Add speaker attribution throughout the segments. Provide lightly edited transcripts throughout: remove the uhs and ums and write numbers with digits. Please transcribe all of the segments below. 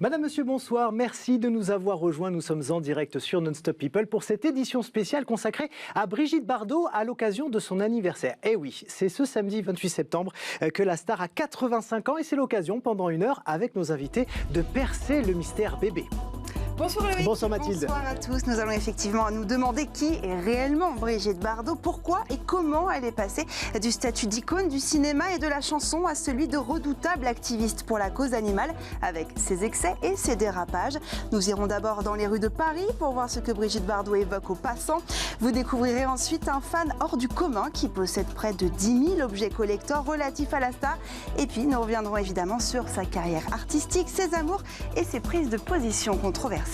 Speaker 1: Madame, monsieur, bonsoir. Merci de nous avoir rejoints. Nous sommes en direct sur Non-Stop People pour cette édition spéciale consacrée à Brigitte Bardot à l'occasion de son anniversaire. Eh oui, c'est ce samedi 28 septembre que la star a 85 ans et c'est l'occasion, pendant une heure, avec nos invités, de percer le mystère bébé.
Speaker 2: Bonsoir Loïc.
Speaker 1: Bonsoir Mathilde.
Speaker 2: Bonsoir à tous. Nous allons effectivement nous demander qui est réellement Brigitte Bardot, pourquoi et comment elle est passée du statut d'icône du cinéma et de la chanson à celui de redoutable activiste pour la cause animale avec ses excès et ses dérapages. Nous irons d'abord dans les rues de Paris pour voir ce que Brigitte Bardot évoque aux passants. Vous découvrirez ensuite un fan hors du commun qui possède près de 10 000 objets collector relatifs à la star. Et puis nous reviendrons évidemment sur sa carrière artistique, ses amours et ses prises de position controversées.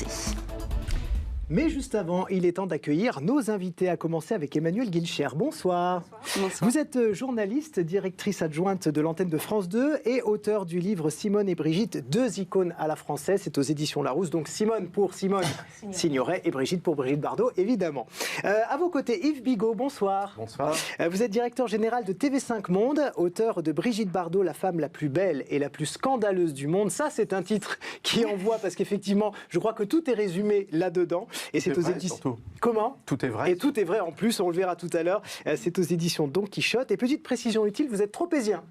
Speaker 1: Mais juste avant, il est temps d'accueillir nos invités, à commencer avec Emmanuelle Guilcher. Bonsoir.
Speaker 2: Bonsoir.
Speaker 1: Vous êtes journaliste, directrice adjointe de l'antenne de France 2 et auteur du livre Simone et Brigitte, deux icônes à la française. C'est aux éditions Larousse. Donc Simone pour Simone Signoret et Brigitte pour Brigitte Bardot, évidemment. À vos côtés, Yves Bigot, bonsoir.
Speaker 3: Bonsoir.
Speaker 1: Vous êtes directeur général de TV5 Monde, auteur de Brigitte Bardot, la femme la plus belle et la plus scandaleuse du monde. Ça, c'est un titre qui envoie parce qu'effectivement, je crois que tout est résumé là-dedans. Et c'est aux éditions. Comment ?
Speaker 3: Tout est vrai.
Speaker 1: Et tout est vrai en plus, on le verra tout à l'heure. C'est aux éditions Don Quichotte. Et petite précision utile, vous êtes tropézien.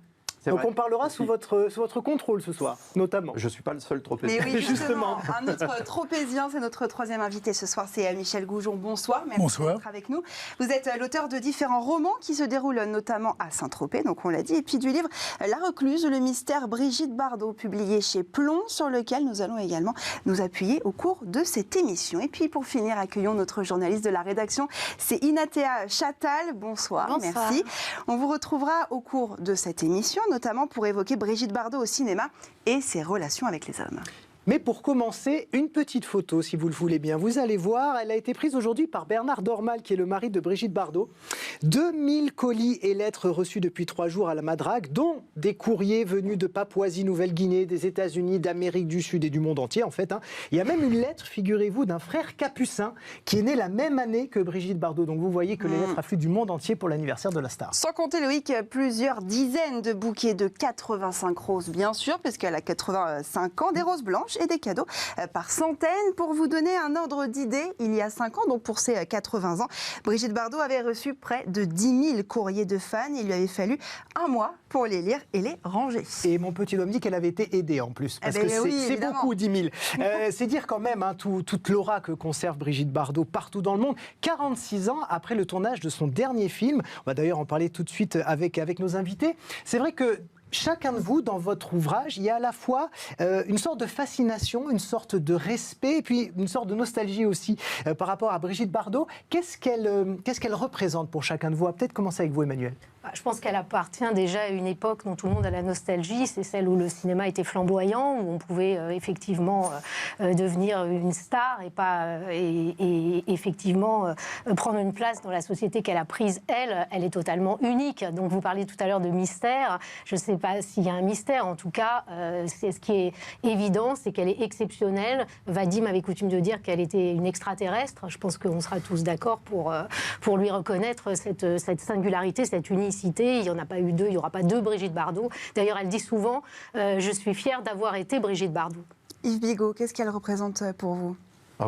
Speaker 1: Donc on parlera sous votre contrôle ce soir, notamment.
Speaker 3: Je ne suis pas le seul tropézien.
Speaker 2: Mais oui, justement, un autre tropézien, c'est notre troisième invité ce soir, c'est Michel Goujon. Bonsoir, merci d'être avec nous. Vous êtes l'auteur de différents romans qui se déroulent notamment à Saint-Tropez, donc on l'a dit, et puis du livre La Recluse, le mystère Brigitte Bardot, publié chez Plomb, sur lequel nous allons également nous appuyer au cours de cette émission. Et puis pour finir, accueillons notre journaliste de la rédaction, c'est Inatea Chatal. Bonsoir, merci. On vous retrouvera au cours de cette émission, notamment pour évoquer Brigitte Bardot au cinéma et ses relations avec les hommes.
Speaker 1: Mais pour commencer, une petite photo, si vous le voulez bien. Vous allez voir, elle a été prise aujourd'hui par Bernard Dormal, qui est le mari de Brigitte Bardot. 2000 colis et lettres reçus depuis 3 jours à la Madrague, dont des courriers venus de Papouasie-Nouvelle-Guinée, des États-Unis, d'Amérique du Sud et du monde entier, en fait. Il y a même une lettre, figurez-vous, d'un frère capucin qui est né la même année que Brigitte Bardot. Donc vous voyez que les lettres affluent du monde entier pour l'anniversaire de la star.
Speaker 2: Sans compter, Loïc, plusieurs dizaines de bouquets de 85 roses, bien sûr, puisqu'elle a 85 ans, des roses blanches et des cadeaux par centaines. Pour vous donner un ordre d'idée, il y a 5 ans, donc pour ses 80 ans, Brigitte Bardot avait reçu près de 10 000 courriers de fans. Il lui avait fallu 1 mois pour les lire et les ranger.
Speaker 1: Et mon petit homme dit qu'elle avait été aidée en plus, parce que c'est beaucoup, 10 000. C'est dire quand même toute l'aura que conserve Brigitte Bardot partout dans le monde. 46 ans après le tournage de son dernier film. On va d'ailleurs en parler tout de suite avec nos invités. C'est vrai que chacun de vous, dans votre ouvrage, il y a à la fois une sorte de fascination, une sorte de respect, et puis une sorte de nostalgie aussi par rapport à Brigitte Bardot. Qu'est-ce qu'elle représente pour chacun de vous ? Peut-être commencer avec vous, Emmanuelle.
Speaker 4: Je pense qu'elle appartient déjà à une époque dont tout le monde a la nostalgie. C'est celle où le cinéma était flamboyant, où on pouvait effectivement devenir une star et effectivement prendre une place dans la société qu'elle a prise. Elle est totalement unique. Donc vous parliez tout à l'heure de mystère. Je ne sais pas s'il y a un mystère. En tout cas, c'est ce qui est évident, c'est qu'elle est exceptionnelle. Vadim avait coutume de dire qu'elle était une extraterrestre. Je pense qu'on sera tous d'accord pour lui reconnaître cette singularité, cette unicité. Il n'y en a pas eu deux, il n'y aura pas deux Brigitte Bardot. D'ailleurs, elle dit souvent « Je suis fière d'avoir été Brigitte Bardot ».
Speaker 2: Yves Bigot, qu'est-ce qu'elle représente pour vous ?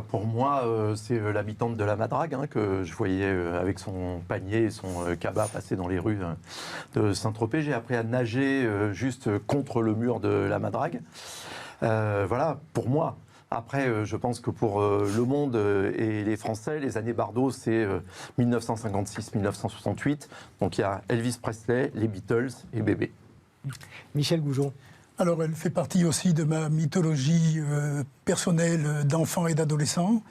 Speaker 3: Pour moi, c'est l'habitante de la Madrague que je voyais avec son panier et son cabas passer dans les rues de Saint-Tropez. J'ai appris à nager juste contre le mur de la Madrague. Voilà, pour moi. Après, je pense que pour le monde et les Français, les années Bardot, c'est 1956-1968. Donc il y a Elvis Presley, les Beatles et Bébé.
Speaker 1: Michel Goujon.
Speaker 5: Alors, elle fait partie aussi de ma mythologie personnelle d'enfant et d'adolescent,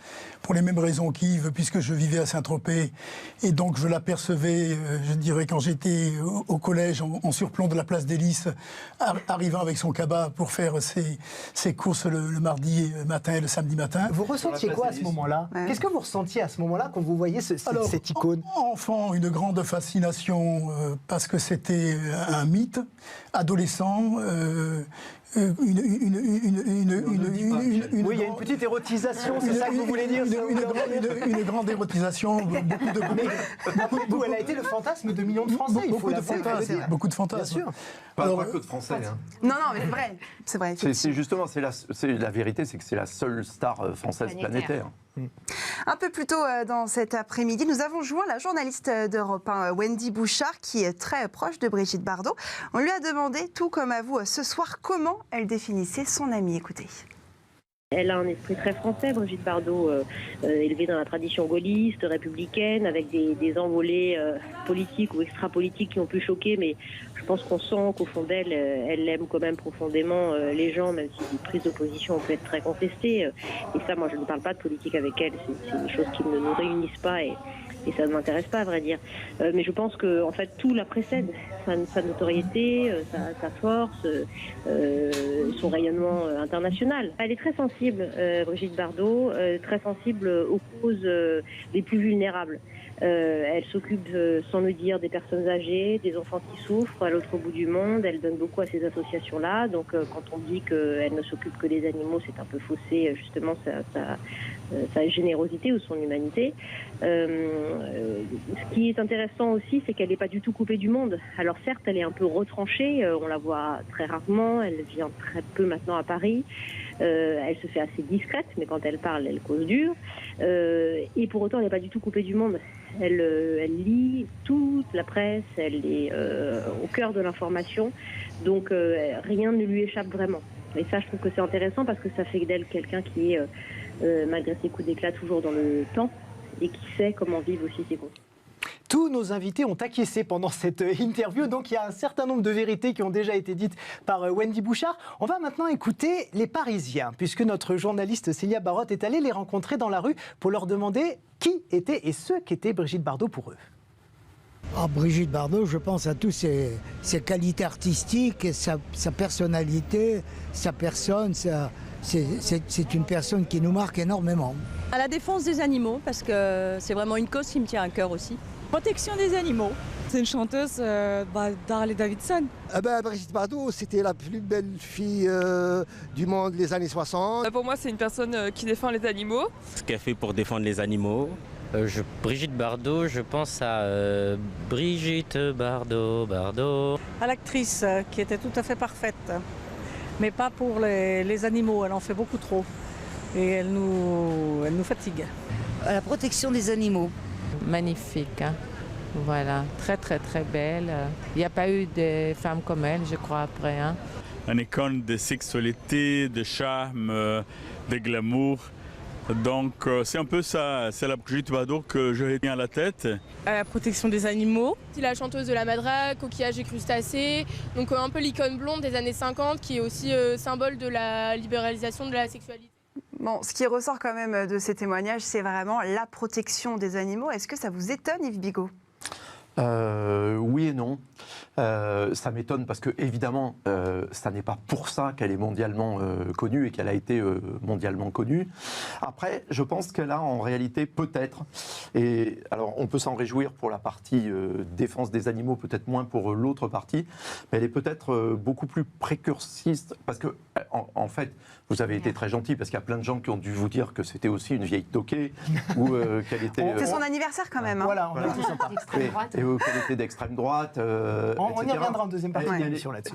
Speaker 5: pour les mêmes raisons qu'Yves, puisque je vivais à Saint-Tropez, et donc je l'apercevais, je dirais, quand j'étais au collège, en surplomb de la place des Lys, arrivant avec son cabas pour faire ses courses le mardi matin et le samedi matin.
Speaker 1: Vous ressentiez quoi à ce moment-là ? Qu'est-ce que vous ressentiez à ce moment-là quand vous voyez cette icône ?
Speaker 5: Enfant, une grande fascination, parce que c'était un mythe. Adolescent,
Speaker 1: Oui, il y a une petite érotisation, c'est ça que vous voulez dire?
Speaker 5: Une grande érotisation,
Speaker 1: beaucoup, elle a été le fantasme de millions de Français, il faut l'avouer.
Speaker 5: Beaucoup de fantasmes.
Speaker 1: Bien sûr.
Speaker 3: Pas que de Français. Hein.
Speaker 2: Non, mais c'est vrai.
Speaker 3: C'est justement, la vérité, c'est que c'est la seule star française planétaire.
Speaker 2: Un peu plus tôt dans cet après-midi, nous avons joint la journaliste d'Europe 1, Wendy Bouchard, qui est très proche de Brigitte Bardot. On lui a demandé, tout comme à vous ce soir, comment elle définissait son amie. Écoutez.
Speaker 6: Elle a un esprit très français, Brigitte Bardot, élevée dans la tradition gaulliste, républicaine, avec des envolées politiques ou extra-politiques qui ont pu choquer, mais je pense qu'on sent qu'au fond d'elle, elle aime quand même profondément les gens, même si les prises d'opposition ont pu être très contestées. Et ça, moi, je ne parle pas de politique avec elle, c'est des choses qui ne nous réunissent pas et ça ne m'intéresse pas, à vrai dire. Mais je pense que en fait, tout la précède. Sa notoriété, sa force, son rayonnement international. Elle est très sensible, Brigitte Bardot, très sensible aux causes les plus vulnérables. Elle s'occupe, sans le dire, des personnes âgées, des enfants qui souffrent à l'autre bout du monde. Elle donne beaucoup à ces associations-là. Donc, quand on dit qu'elle ne s'occupe que des animaux, c'est un peu faussé, justement, sa générosité ou son humanité. Ce qui est intéressant aussi, c'est qu'elle n'est pas du tout coupée du monde. Alors, certes, elle est un peu retranchée. On la voit très rarement. Elle vient très peu maintenant à Paris. Elle se fait assez discrète, mais quand elle parle, elle cause dur. Et pour autant, elle n'est pas du tout coupée du monde. Elle lit toute la presse, elle est au cœur de l'information, donc rien ne lui échappe vraiment. Et ça, je trouve que c'est intéressant parce que ça fait d'elle quelqu'un qui est, malgré ses coups d'éclat, toujours dans le temps et qui sait comment vivre aussi ses conflits.
Speaker 1: Tous nos invités ont acquiescé pendant cette interview, donc il y a un certain nombre de vérités qui ont déjà été dites par Wendy Bouchard. On va maintenant écouter les Parisiens, puisque notre journaliste Célia Barotte est allée les rencontrer dans la rue pour leur demander qui était et ce qu'était Brigitte Bardot pour eux.
Speaker 7: Brigitte Bardot, je pense à toutes ses qualités artistiques, sa personnalité, sa personne. C'est une personne qui nous marque énormément.
Speaker 8: À la défense des animaux, parce que c'est vraiment une cause qui me tient à cœur aussi. Protection des animaux. C'est une chanteuse d'Harley Davidson.
Speaker 9: Brigitte Bardot, c'était la plus belle fille du monde des années 60.
Speaker 10: Pour moi, c'est une personne qui défend les animaux.
Speaker 11: Ce qu'elle fait pour défendre les animaux. Brigitte Bardot, je pense à Brigitte Bardot.
Speaker 8: À l'actrice qui était tout à fait parfaite, mais pas pour les animaux, elle en fait beaucoup trop. Et elle nous fatigue.
Speaker 12: À la protection des animaux.
Speaker 13: Magnifique, hein. Voilà, très très très belle. Il n'y a pas eu de femmes comme elle, je crois, après. Hein.
Speaker 14: Une icône de sexualité, de charme, de glamour. Donc c'est un peu ça, c'est la Brigitte Bardot que je retiens à la tête.
Speaker 8: À la protection des animaux.
Speaker 10: C'est la chanteuse de la Madrague, Coquillages et crustacés, donc un peu l'icône blonde des années 50 qui est aussi symbole de la libéralisation de la sexualité.
Speaker 2: Bon, ce qui ressort quand même de ces témoignages, c'est vraiment la protection des animaux. Est-ce que ça vous étonne, Yves Bigot ?
Speaker 3: Oui et non. Ça m'étonne parce que évidemment, ça n'est pas pour ça qu'elle est mondialement connue et qu'elle a été mondialement connue. Après, je pense qu'elle a en réalité peut-être, et alors on peut s'en réjouir pour la partie défense des animaux, peut-être moins pour l'autre partie, mais elle est peut-être beaucoup plus précursiste parce que en fait, vous avez été très gentil parce qu'il y a plein de gens qui ont dû vous dire que c'était aussi une vieille toquée ou qu'elle était.
Speaker 2: C'est son anniversaire quand même. Hein.
Speaker 1: Voilà, on est tous sympas.
Speaker 3: Et qu'elle était d'extrême droite.
Speaker 1: On y reviendra en deuxième partie de l'émission là-dessus.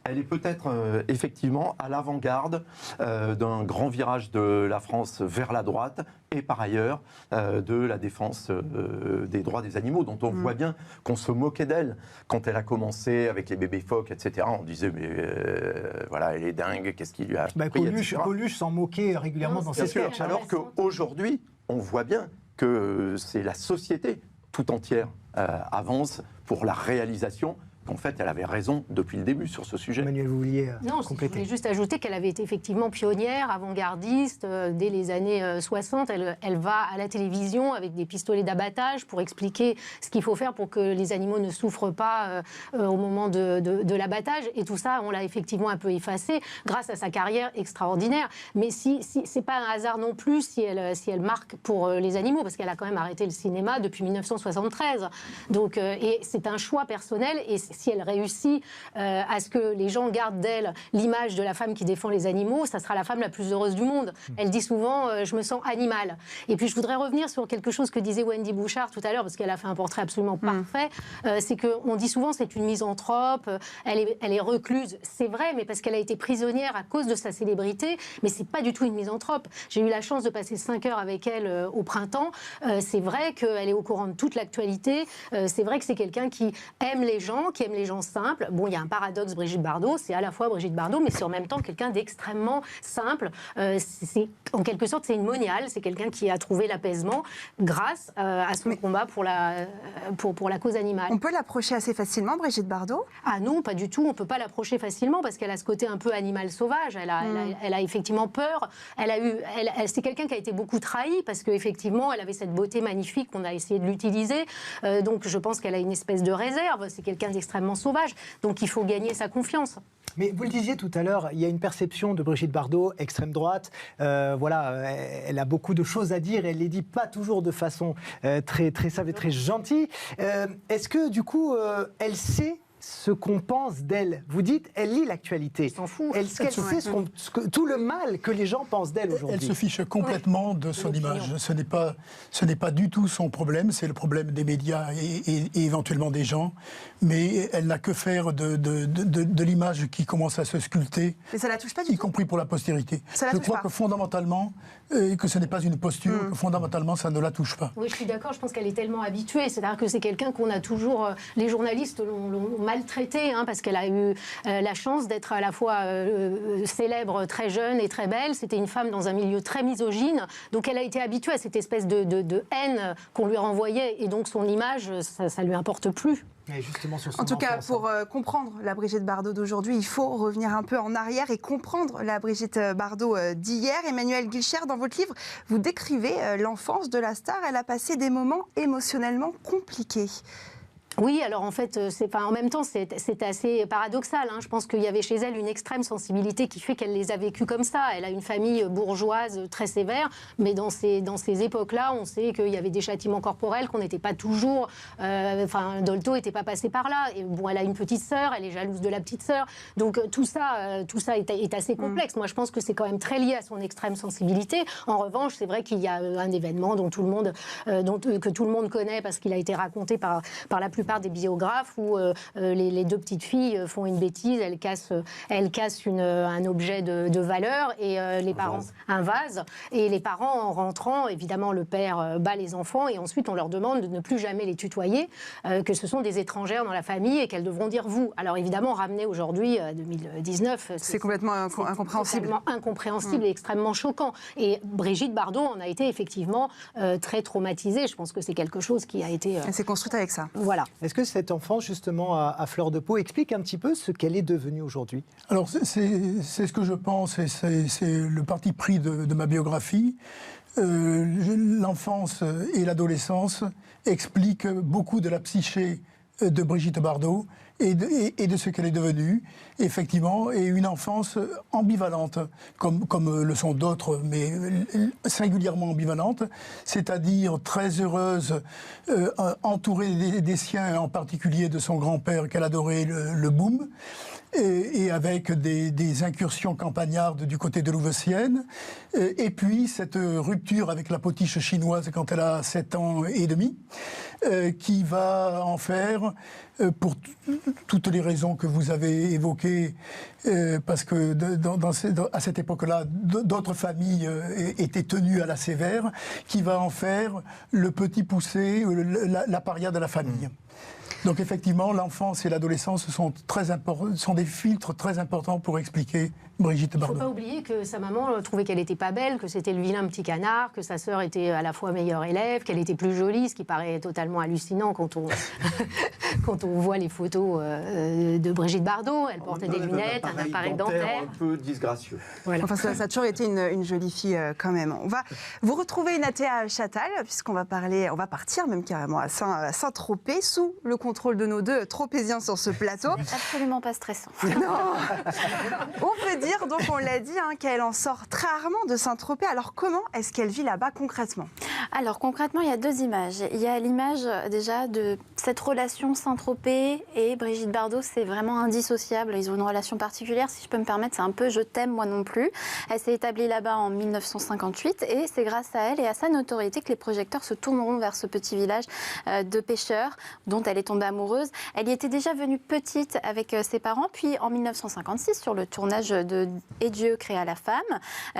Speaker 3: Elle est peut-être effectivement à l'avant-garde d'un grand virage de la France vers la droite et par ailleurs de la défense des droits des animaux dont on voit bien qu'on se moquait d'elle quand elle a commencé avec les bébés phoques, etc. On disait mais voilà, elle est dingue, qu'est-ce qui lui a pris,
Speaker 1: Coluche s'en moquait régulièrement dans ses sketchs.
Speaker 3: Alors qu'aujourd'hui, on voit bien que c'est la société tout entière avance pour la réalisation. En fait, elle avait raison depuis le début sur ce sujet.
Speaker 1: Emmanuel, vous vouliez compléter.
Speaker 4: Je voulais juste ajouter qu'elle avait été effectivement pionnière, avant-gardiste. Dès les années 60, elle va à la télévision avec des pistolets d'abattage pour expliquer ce qu'il faut faire pour que les animaux ne souffrent pas au moment de l'abattage. Et tout ça, on l'a effectivement un peu effacé grâce à sa carrière extraordinaire. Mais c'est pas un hasard non plus si elle marque pour les animaux, parce qu'elle a quand même arrêté le cinéma depuis 1973. Donc, et c'est un choix personnel et si elle réussit à ce que les gens gardent d'elle l'image de la femme qui défend les animaux, ça sera la femme la plus heureuse du monde. Elle dit souvent je me sens animale. Et puis je voudrais revenir sur quelque chose que disait Wendy Bouchard tout à l'heure, parce qu'elle a fait un portrait absolument parfait. C'est qu'on dit souvent c'est une misanthrope, elle est recluse. C'est vrai, mais parce qu'elle a été prisonnière à cause de sa célébrité, mais c'est pas du tout une misanthrope. J'ai eu la chance de passer 5 heures avec elle au printemps. C'est vrai qu'elle est au courant de toute l'actualité. C'est vrai que c'est quelqu'un qui aime les gens, qui aime les gens simples. Bon, il y a un paradoxe, Brigitte Bardot, c'est à la fois Brigitte Bardot, mais c'est en même temps quelqu'un d'extrêmement simple. En quelque sorte, c'est une moniale, c'est quelqu'un qui a trouvé l'apaisement grâce à son combat pour la cause animale.
Speaker 2: On peut l'approcher assez facilement, Brigitte Bardot ?
Speaker 4: Ah non, pas du tout, on ne peut pas l'approcher facilement parce qu'elle a ce côté un peu animal sauvage, elle a effectivement peur, c'est quelqu'un qui a été beaucoup trahi parce qu'effectivement, elle avait cette beauté magnifique, on a essayé de l'utiliser, donc je pense qu'elle a une espèce de réserve, c'est quelqu'un d'extrêmement sauvage, donc il faut gagner sa confiance.
Speaker 1: Mais vous le disiez tout à l'heure, il y a une perception de Brigitte Bardot, extrême droite. Voilà, elle a beaucoup de choses à dire. Elle ne les dit pas toujours de façon très, très simple et très gentille. Est-ce que, du coup, elle sait ce qu'on pense d'elle? Vous dites, elle lit l'actualité.
Speaker 4: Elle s'en fout.
Speaker 1: Elle sait tout le mal que les gens pensent d'elle aujourd'hui.
Speaker 5: Elle se fiche complètement de son image. Ce n'est pas du tout son problème. C'est le problème des médias et éventuellement des gens. Mais elle n'a que faire de l'image qui commence à se sculpter.
Speaker 2: Mais ça la touche pas du tout.
Speaker 5: Y compris pour la postérité. Je crois que fondamentalement, que ce n'est pas une posture, que fondamentalement, ça ne la touche pas.
Speaker 4: Oui, je suis d'accord. Je pense qu'elle est tellement habituée. C'est-à-dire que c'est quelqu'un qu'on a toujours... les journalistes l'ont maltraitée, parce qu'elle a eu la chance d'être à la fois célèbre, très jeune et très belle. C'était une femme dans un milieu très misogyne. Donc elle a été habituée à cette espèce de haine qu'on lui renvoyait. Et donc son image, ça ne lui importe plus.
Speaker 2: En tout cas, pour comprendre la Brigitte Bardot d'aujourd'hui, il faut revenir un peu en arrière et comprendre la Brigitte Bardot d'hier. Emmanuel Guilcher, dans votre livre, vous décrivez l'enfance de la star. Elle a passé des moments émotionnellement compliqués.
Speaker 4: Oui, alors en fait, en même temps, c'est assez paradoxal. Je pense qu'il y avait chez elle une extrême sensibilité qui fait qu'elle les a vécues comme ça. Elle a une famille bourgeoise très sévère, mais dans ces époques-là, on sait qu'il y avait des châtiments corporels, qu'on n'était pas toujours... Dolto n'était pas passé par là. Et bon, elle a une petite sœur, elle est jalouse de la petite sœur. Donc tout ça est assez complexe. Moi, je pense que c'est quand même très lié à son extrême sensibilité. En revanche, c'est vrai qu'il y a un événement que tout le monde connaît parce qu'il a été raconté par la plupart des biographes où les deux petites filles font une bêtise, elles cassent un objet de valeur et les parents, un vase, et les parents en rentrant, évidemment le père bat les enfants et ensuite on leur demande de ne plus jamais les tutoyer, que ce sont des étrangères dans la famille et qu'elles devront dire vous. Alors évidemment ramené aujourd'hui à 2019,
Speaker 2: c'est complètement incompréhensible.
Speaker 4: Incompréhensible et extrêmement choquant. Et Brigitte Bardot en a été effectivement très traumatisée. Je pense que c'est quelque chose qui a été...
Speaker 2: Elle s'est construite avec ça.
Speaker 4: Voilà.
Speaker 1: Est-ce que cette enfance, justement, à fleur de peau, explique un petit peu ce qu'elle est devenue aujourd'hui?
Speaker 5: Alors, c'est ce que je pense, et c'est le parti pris de ma biographie. L'enfance et l'adolescence expliquent beaucoup de la psyché de Brigitte Bardot et de ce qu'elle est devenue, effectivement, et une enfance ambivalente, comme le sont d'autres, mais singulièrement ambivalente, c'est-à-dire très heureuse, entourée des siens, en particulier de son grand-père qu'elle adorait, le Boom, et avec des incursions campagnardes du côté de Louveciennes, et puis cette rupture avec la potiche chinoise quand elle a 7 ans et demi, qui va en faire, pour toutes les raisons que vous avez évoquées, parce que à cette époque-là, d'autres familles étaient tenues à la sévère, qui va en faire le petit poussé, la paria de la famille. Donc effectivement, l'enfance et l'adolescence sont des filtres très importants pour expliquer Brigitte Bardot.
Speaker 4: Il ne faut pas oublier que sa maman trouvait qu'elle n'était pas belle, que c'était le vilain petit canard, que sa sœur était à la fois meilleure élève, qu'elle était plus jolie, ce qui paraît totalement hallucinant quand on voit les photos de Brigitte Bardot. Elle portait des lunettes, un appareil dentaire.
Speaker 3: Un peu disgracieux.
Speaker 2: Voilà. Enfin, ça a toujours été une jolie fille quand même. On va vous retrouver Natea Chattal, puisqu'on va partir même carrément à Saint-Tropez, sous le contrôle de nos deux tropéziens sur ce plateau.
Speaker 15: Absolument pas stressant.
Speaker 2: Non. On peut dire, donc on l'a dit, qu'elle en sort très rarement de Saint-Tropez. Alors comment est-ce qu'elle vit là-bas concrètement?
Speaker 15: Alors concrètement, il y a deux images. Il y a l'image déjà de cette relation Saint-Tropez et Brigitte Bardot, c'est vraiment indissociable. Ils ont une relation particulière, si je peux me permettre, c'est un peu « je t'aime, moi non plus ». Elle s'est établie là-bas en 1958 et c'est grâce à elle et à sa notoriété que les projecteurs se tourneront vers ce petit village de pêcheurs dont elle est tombée amoureuse. Elle y était déjà venue petite avec ses parents, puis en 1956, sur le tournage de « Et Dieu créa la femme »,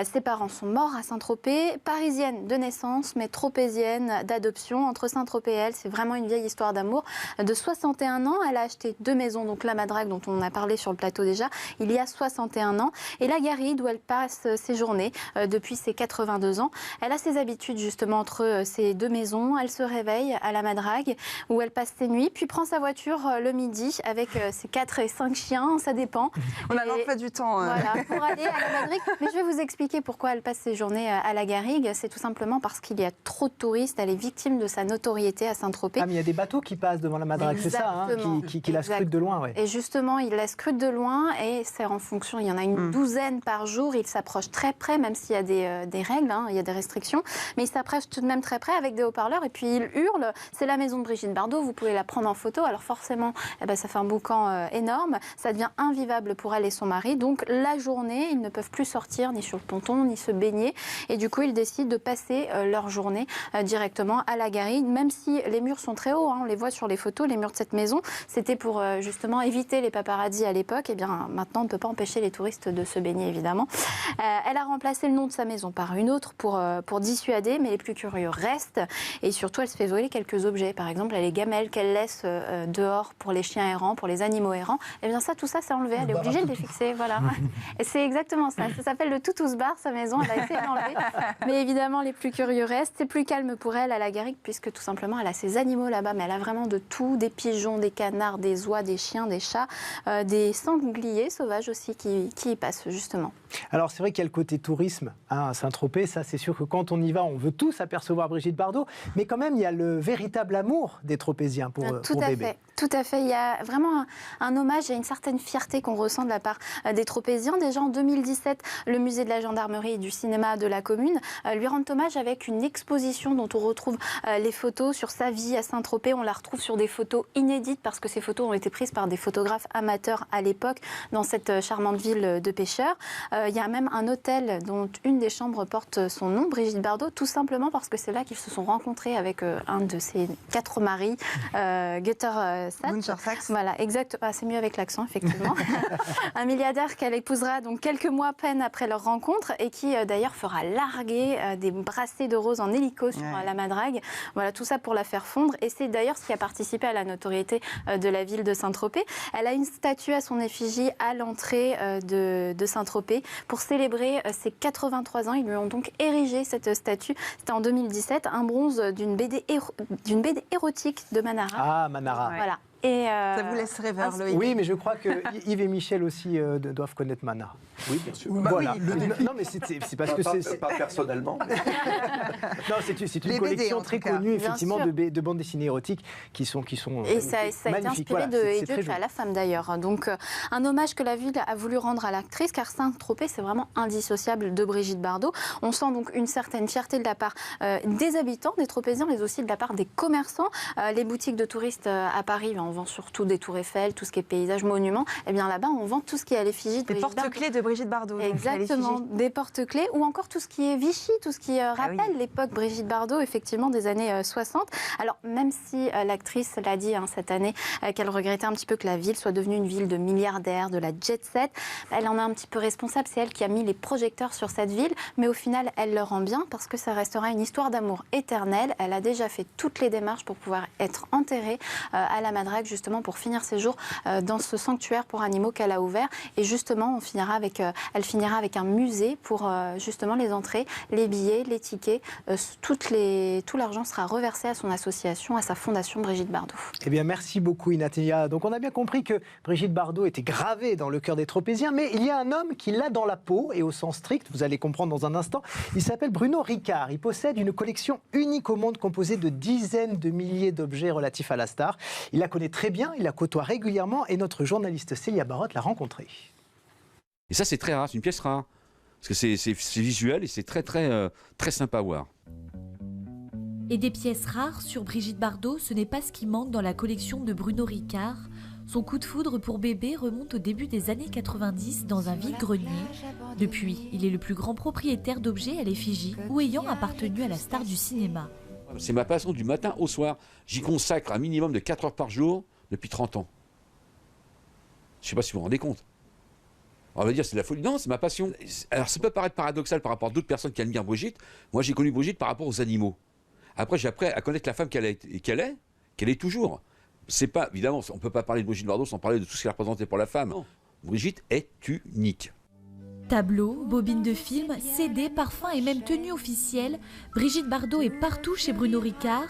Speaker 15: ses parents sont morts à Saint-Tropez, parisienne de naissance, mais tropézienne d'adoption. Entre Saint-Tropez et elle, c'est vraiment une vieille histoire d'amour. De 61 ans, elle a acheté 2 maisons, donc la Madrague dont on a parlé sur le plateau déjà, il y a 61 ans, et la Garrigue où elle passe ses journées depuis ses 82 ans. Elle a ses habitudes justement entre ces 2 maisons. Elle se réveille à la Madrague où elle passe ses nuits, puis prend sa voiture le midi avec ses 4 et 5 chiens, ça dépend.
Speaker 2: On a l'emploi du temps.
Speaker 15: Voilà, pour aller à la Madrague. Mais je vais vous expliquer pourquoi elle passe ses journées à la Garrigue. C'est tout simplement parce qu'il y a trop de touristes. Elle est victime de sa notoriété à Saint-Tropez.
Speaker 1: Ah, mais il y a des bateaux qui passent devant la Madrague, c'est ça, hein, qui la scrutent de loin. Ouais.
Speaker 15: Et justement, il la scrute de loin et c'est en fonction, il y en a une douzaine par jour. Il s'approche très près, même s'il y a des règles, hein, il y a des restrictions. Mais il s'approche tout de même très près avec des haut-parleurs et puis il hurle. C'est la maison de Brigitte Bardot, vous pouvez la prendre en photo. Alors forcément, ça fait un boucan énorme. Ça devient invivable pour elle et son mari. Donc la journée, ils ne peuvent plus sortir ni sur le ponton, ni se baigner. Et du coup, ils décident de passer leur journée directement à la Garrigue, même si les murs sont très hauts, hein, on les voit sur les photos, les murs de cette maison. C'était pour justement éviter les paparazzis à l'époque. Et bien maintenant, on ne peut pas empêcher les touristes de se baigner, évidemment. Elle a remplacé le nom de sa maison par une autre pour dissuader, mais les plus curieux restent. Et surtout, elle se fait voler quelques objets. Par exemple, les gamelles qu'elle laisse dehors pour les chiens errants, pour les animaux errants. Et bien ça, tout ça, c'est enlevé. Elle est obligée de les fixer. Voilà. Et c'est exactement ça. Ça s'appelle le Toutous Bar, sa maison. Elle a été enlevée. Mais évidemment, les plus curieux restent. C'est plus calme pour elle à la Garrigue, puisque tout simplement, elle a ses animaux là-bas. Mais elle a vraiment de tout. Des pigeons, des canards, des oies, des chiens, des chats, des sangliers sauvages aussi qui y passent, justement.
Speaker 1: Alors, c'est vrai qu'il y a le côté tourisme à Saint-Tropez. Ça, c'est sûr que quand on y va, on veut tous apercevoir Brigitte Bardot. Mais quand même, il y a le véritable amour des Tropéziens pour bébé.
Speaker 15: Tout à fait. Il y a vraiment un hommage et une certaine fierté qu'on ressent de la part des Tropéziens. Déjà en 2017, le musée de la gendarmerie et du cinéma de la commune lui rend hommage avec une exposition dont on retrouve les photos sur sa vie à Saint-Tropez. On la retrouve sur des photos inédites parce que ces photos ont été prises par des photographes amateurs à l'époque dans cette charmante ville de pêcheurs. Il y a même un hôtel dont une des chambres porte son nom, Brigitte Bardot, tout simplement parce que c'est là qu'ils se sont rencontrés avec un de ses 4 maris, Günther Sachs. Voilà, exact. Ah, c'est mieux avec l'accent, effectivement. Un milliardaire qu'elle épousera donc quelques mois à peine après leur rencontre et qui d'ailleurs fera larguer des brassées de roses en hélico sur la Madrague. Voilà, tout ça pour la faire fondre. Et c'est d'ailleurs ce qui a participé à la notoriété de la ville de Saint-Tropez. Elle a une statue à son effigie à l'entrée de Saint-Tropez pour célébrer ses 83 ans. Ils lui ont donc érigé cette statue. C'était en 2017, un bronze d'une BD érotique de Manara.
Speaker 1: Ah, Manara.
Speaker 15: Voilà.
Speaker 2: Et ça vous laisse rêveur, Loïc.
Speaker 1: Oui, mais je crois que Yves et Michel aussi doivent connaître Manara.
Speaker 3: Oui, bien sûr.
Speaker 1: Voilà.
Speaker 2: Oui.
Speaker 1: Non, mais c'est parce que c'est...
Speaker 3: Pas personnellement.
Speaker 1: Non, c'est une collection
Speaker 2: BD,
Speaker 1: très connue, effectivement, de bandes dessinées érotiques qui sont
Speaker 15: et ça a été inspiré de Dieu à la femme, d'ailleurs. Donc, un hommage que la ville a voulu rendre à l'actrice, car Saint-Tropez, c'est vraiment indissociable de Brigitte Bardot. On sent donc une certaine fierté de la part des habitants, des Tropéziens, mais aussi de la part des commerçants. Les boutiques de touristes à Paris, on vend surtout des tours Eiffel, tout ce qui est paysage, monuments. Et bien là-bas, on vend tout ce qui est à l'effigie de Brigitte Bardot.
Speaker 2: Des porte-clés de Brigitte Bardot.
Speaker 15: Exactement, des porte-clés ou encore tout ce qui est Vichy, tout ce qui rappelle l'époque Brigitte Bardot, effectivement, des années 60. Alors, même si l'actrice l'a dit cette année, qu'elle regrettait un petit peu que la ville soit devenue une ville de milliardaires, de la jet-set, elle en est un petit peu responsable. C'est elle qui a mis les projecteurs sur cette ville, mais au final, elle le rend bien parce que ça restera une histoire d'amour éternelle. Elle a déjà fait toutes les démarches pour pouvoir être enterrée à la Madrague, justement pour finir ses jours dans ce sanctuaire pour animaux qu'elle a ouvert. Et justement, elle finira avec un musée pour justement les entrées, les billets, les tickets. Tout l'argent sera reversé à son association, à sa fondation Brigitte Bardot.
Speaker 1: Eh bien, merci beaucoup, Inatia. Donc, on a bien compris que Brigitte Bardot était gravée dans le cœur des Tropéziens, mais il y a un homme qui l'a dans la peau, et au sens strict, vous allez comprendre dans un instant. Il s'appelle Bruno Ricard. Il possède une collection unique au monde composée de dizaines de milliers d'objets relatifs à la star. Il la connaît très bien, il la côtoie régulièrement, et notre journaliste Célia Barotte l'a rencontré.
Speaker 16: Et ça, c'est très rare, c'est une pièce rare. Parce que c'est visuel et c'est très sympa à voir.
Speaker 17: Et des pièces rares sur Brigitte Bardot, ce n'est pas ce qui manque dans la collection de Bruno Ricard. Son coup de foudre pour bébé remonte au début des années 90 dans un vide-grenier. Depuis, il est le plus grand propriétaire d'objets à l'effigie ou ayant appartenu à la star du cinéma.
Speaker 16: C'est ma passion du matin au soir. J'y consacre un minimum de 4 heures par jour depuis 30 ans. Je ne sais pas si vous vous rendez compte. On va dire c'est de la folie. Non, c'est ma passion. Alors ça peut paraître paradoxal par rapport à d'autres personnes qui admirent Brigitte. Moi j'ai connu Brigitte par rapport aux animaux. Après j'ai appris à connaître la femme qu'elle est toujours. C'est pas, évidemment, on ne peut pas parler de Brigitte Bardot sans parler de tout ce qu'elle représentait pour la femme. Non. Brigitte est unique.
Speaker 17: Tableaux, bobines de films, CD, parfums et même tenues officielles, Brigitte Bardot est partout chez Bruno Ricard.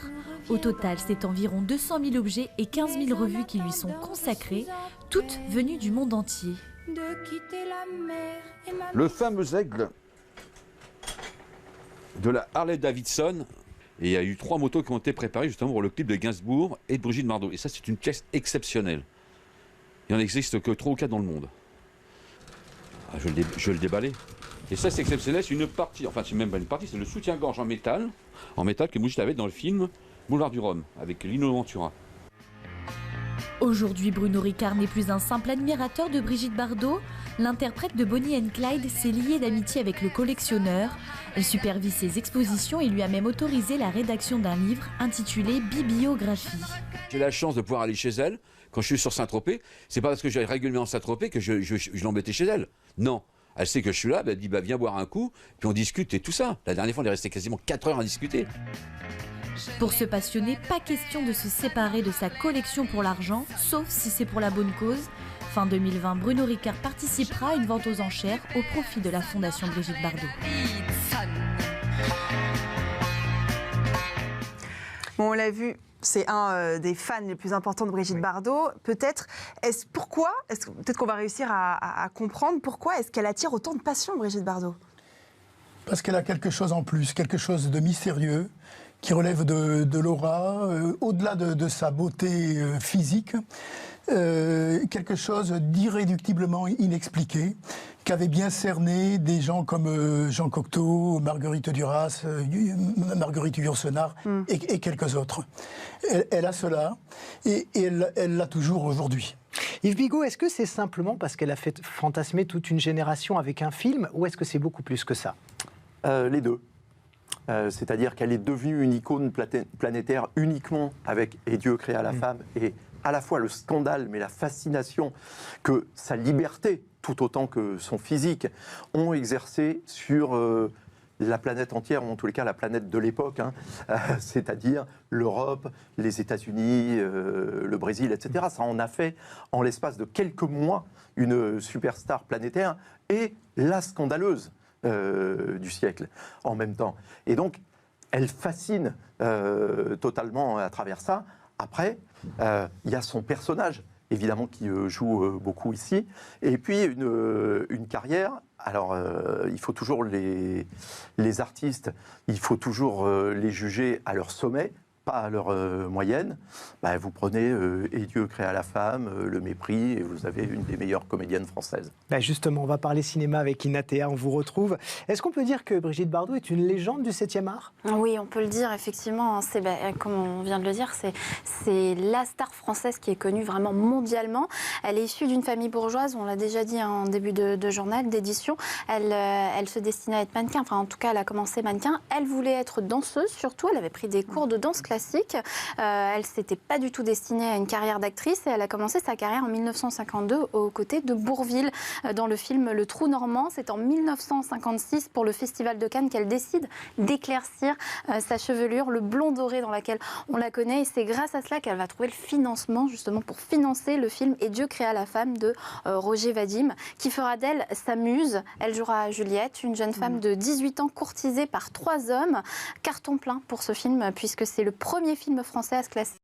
Speaker 17: Au total, c'est environ 200 000 objets et 15 000 revues qui lui sont consacrées, toutes venues du monde entier.
Speaker 16: Le fameux aigle de la Harley-Davidson. Et il y a eu 3 motos qui ont été préparées justement pour le clip de Gainsbourg et de Brigitte Bardot. Et ça, c'est une pièce exceptionnelle. Il n'en existe que 3 ou 4 dans le monde. Ah, je vais le déballer. Et ça, c'est exceptionnel. C'est une partie, enfin, c'est même pas une partie, c'est le soutien-gorge en métal que Brigitte avait dans le film Boulevard du Rhum, avec Lino Ventura.
Speaker 17: Aujourd'hui, Bruno Ricard n'est plus un simple admirateur de Brigitte Bardot. L'interprète de Bonnie and Clyde s'est liée d'amitié avec le collectionneur. Elle supervise ses expositions et lui a même autorisé la rédaction d'un livre intitulé Bibliographie.
Speaker 16: J'ai la chance de pouvoir aller chez elle. Quand je suis sur Saint-Tropez, c'est pas parce que j'allais régulièrement à Saint-Tropez que je l'embêtais chez elle. Non. Elle sait que je suis là, elle dit bah, viens boire un coup, puis on discute et tout ça. La dernière fois, on est resté quasiment 4 heures à discuter.
Speaker 17: Pour ce passionné, pas question de se séparer de sa collection pour l'argent, sauf si c'est pour la bonne cause. Fin 2020, Bruno Ricard participera à une vente aux enchères au profit de la Fondation Brigitte Bardot.
Speaker 2: Bon, on l'a vu, c'est un des fans les plus importants de Brigitte Bardot. Peut-être qu'on va réussir à comprendre pourquoi est-ce qu'elle attire autant de passion, Brigitte Bardot?
Speaker 5: Parce qu'elle a quelque chose en plus, quelque chose de mystérieux, qui relève de l'aura, au-delà de sa beauté physique, quelque chose d'irréductiblement inexpliqué, qu'avaient bien cerné des gens comme Jean Cocteau, Marguerite Duras, Marguerite Yourcenar et quelques autres. Elle a cela, et elle l'a toujours aujourd'hui.
Speaker 1: Yves Bigot, est-ce que c'est simplement parce qu'elle a fait fantasmer toute une génération avec un film, ou est-ce que c'est beaucoup plus que ça?
Speaker 3: Les deux. C'est-à-dire qu'elle est devenue une icône planétaire uniquement avec « Et Dieu créa la femme » et à la fois le scandale, mais la fascination que sa liberté, tout autant que son physique, ont exercé sur la planète entière, ou en tous les cas la planète de l'époque, c'est-à-dire l'Europe, les États-Unis, le Brésil, etc. Ça en a fait, en l'espace de quelques mois, une superstar planétaire et la scandaleuse du siècle en même temps. Et donc, elle fascine totalement à travers ça. Après, il y a son personnage, évidemment, qui joue beaucoup ici. Et puis, une carrière. Alors, il faut toujours les artistes, il faut toujours les juger à leur sommet, pas à leur moyenne. Bah, vous prenez Et Dieu créa la femme, Le Mépris, et vous avez une des meilleures comédiennes françaises.
Speaker 1: Bah justement, on va parler cinéma avec Inatea, on vous retrouve. Est-ce qu'on peut dire que Brigitte Bardot est une légende du 7e art?
Speaker 15: Oui, on peut le dire, effectivement. C'est, comme on vient de le dire, c'est la star française qui est connue vraiment mondialement. Elle est issue d'une famille bourgeoise, on l'a déjà dit en début de journal, d'édition. Elle se destinait à être mannequin, enfin en tout cas elle a commencé mannequin. Elle voulait être danseuse surtout, elle avait pris des cours de danse classique. Elle ne s'était pas du tout destinée à une carrière d'actrice et elle a commencé sa carrière en 1952 aux côtés de Bourvil dans le film Le Trou Normand. C'est en 1956 pour le Festival de Cannes qu'elle décide d'éclaircir sa chevelure, le blond doré dans laquelle on la connaît, et c'est grâce à cela qu'elle va trouver le financement justement pour financer le film Et Dieu créa la femme de Roger Vadim, qui fera d'elle sa muse. Elle jouera Juliette, une jeune femme de 18 ans courtisée par 3 hommes. Carton plein pour ce film puisque c'est le premier film français à se classer